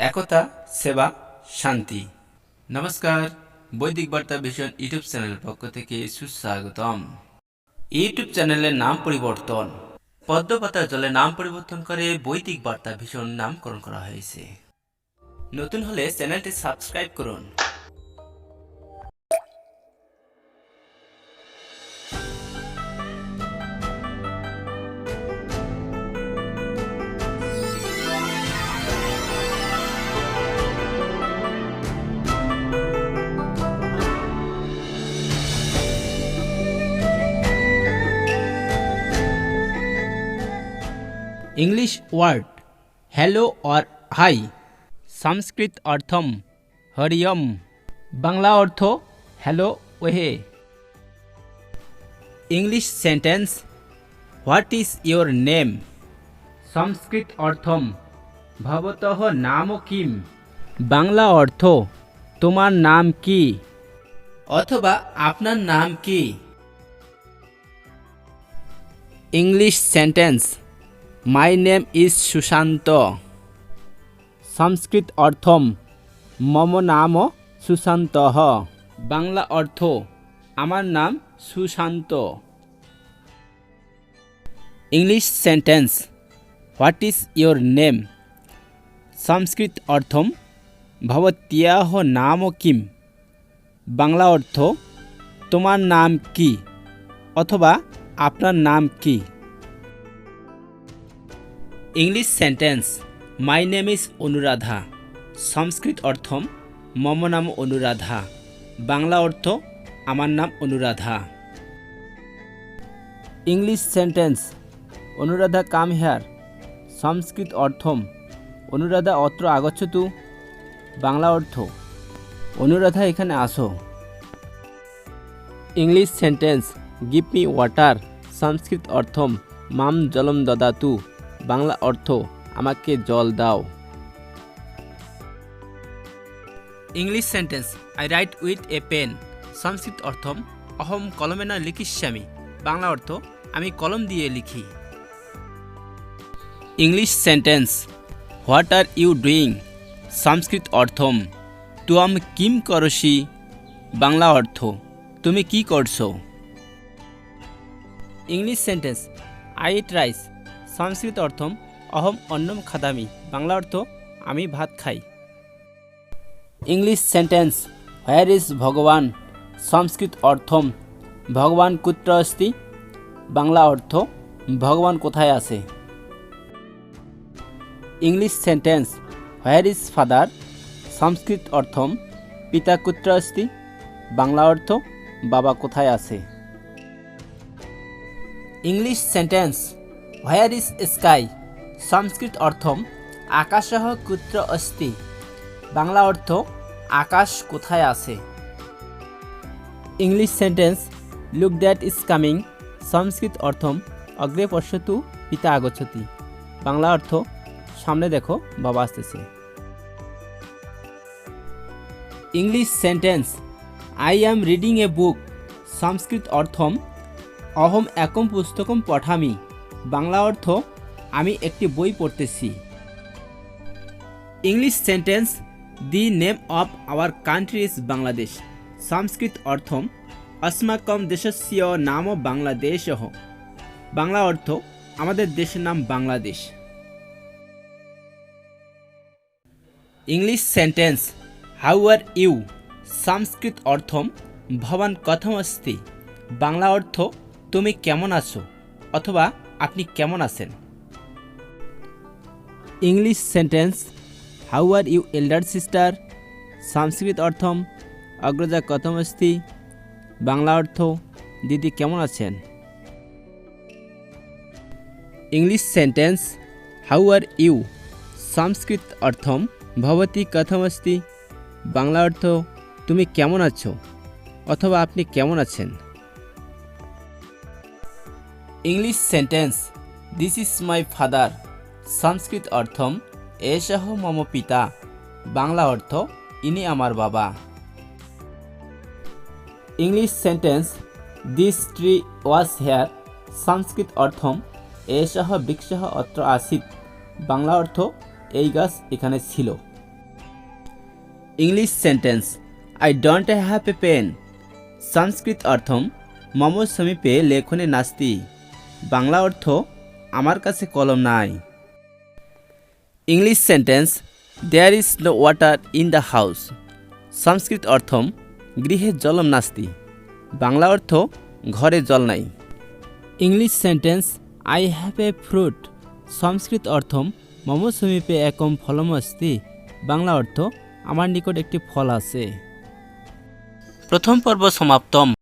একতা, সেবা, শান্তি। নমস্কার, বৈদিক বার্তা ভিশন ইউটিউব চ্যানেলের পক্ষ থেকে সুস্বাগতম। ইউটিউব চ্যানেলের নাম পরিবর্তন। পদ্ম পাতার জলে নাম পরিবর্তন করে বৈদিক বার্তা ভিশন নামকরণ করা হয়েছে। নতুন হলে চ্যানেলটি সাবস্ক্রাইব করুন। इंग्लिश वर्ड हेलो और हाई, संस्कृत अर्थम हरियम, बांग्ला अर्थ हेलो ओहे। English sentence what is your name, Sanskrit अर्थम भवतः नाम किम, बांग्ला अर्थ तुम्हार नाम की অথবা আপনার নাম কি? English sentence my name is Sushant, Sanskrit अर्थम मम नाम सुशांत, बांग्ला अर्थ आमार नाम Sushant. English sentence what is your name, Sanskrit अर्थम भवत्याः नाम किम, बांग्ला अर्थ तुम्हार नाम की अथवा आपनार नाम की। English sentence my name is Anuradha, Sanskrit अर्थम मम नाम अनुराधा, बांग्ला अर्थ आमार नाम अनुराधा। इंग्लिश सेंटेंस अनुराधा काम हेयर, संस्कृत अर्थम अनुराधा अत्र आगच्छतु, बांग्ला अर्थ अनुराधा एखाने आसो। English sentence give me water, Sanskrit अर्थम माम जलम ददातु, बांग्ला अर्थ आमाके जल दाओ। English sentence I write with a pen, Sanskrit अर्थम अहम कलमेन लिखिष्यामि, बांग्ला अर्थ आमी कलम दिए लिखी। English sentence what are you doing, Sanskrit अर्थम तुम किम करोषि, बांग्ला अर्थ तुमी की करछो। English sentence I eat rice, Sanskrit अर्थम अहम अन्नम खादामि, बांग्ला अर्थ आमी भात खाई। इंग्लिश सेंटेंस व्हेयर इज भगवान, संस्कृत अर्थम भगवान कुत्र अस्ति, बांग्ला अर्थ भगवान कोथाय आछे। English sentence where is father, Sanskrit अर्थम पिता कुत्र अस्ति, बांग्ला अर्थ बाबा कोथाय आछे। English sentence where is sky, Sanskrit अर्थम आकाशः कुत्र अस्ति, बांग्ला अर्थ आकाश कोथाय आछे। English sentence look that is coming, Sanskrit अर्थम अग्रे पश्यतु पिता आगच्छति, बांग्ला अर्थ सामने देखो बाबा आसतेছে। English sentence I am reading a book, Sanskrit अर्थम अहम एकम पुस्तकम पठामि, बांग्ला अर्थ आमी एकटी बोई पढ़तेছি। English sentence the name of our country is Bangladesh, Sanskrit अर्थम अस्माकं देशस्य नाम बांग्लादेशः, बांग्ला अर्थ आमादेर देशेर नाम Bangladesh. English sentence how are you, Sanskrit अर्थम भवान कथम अस्ति, बांग्ला अर्थ तुमी केमन आछो अथवा आपनी केमन आছেন। English sentence how are you elder sister, Sanskrit अर्थम अग्रजा कथम अस्ति, बांग्ला अर्थ दीदी केमन आছেন। English sentence how are you, Sanskrit अर्थम भवती कथम अस्ति, बांग्ला अर्थ तुमी केमन आছো अथवा आपनी केमन आছেন। English sentence this is my father, Sanskrit अर्थम एषः मम पिता, बांग्ला अर्थ इनी आमार बाबा। English sentence this tree was here, Sanskrit अर्थम एषः वृक्षः अत्र आसीत्, बांग्ला अर्थ এই গাছ এখানে ছিল। English sentence I don't have a pen. Sanskrit অর্থম মম সমীপে লেখনে নাস্তি। বাংলা অর্থ আমার কাছে কলম নাই। English sentence there is no water in the house. Sanskrit অর্থম গৃহে জলম নাস্তি। বাংলা অর্থ ঘরে জল নাই। English sentence I have a fruit. Sanskrit অর্থম মম সমীপে একম ফলম অস্তি। বাংলা অর্থ আমার নিকট একটি ফল আছে। প্রথম পর্ব সমাপ্তম।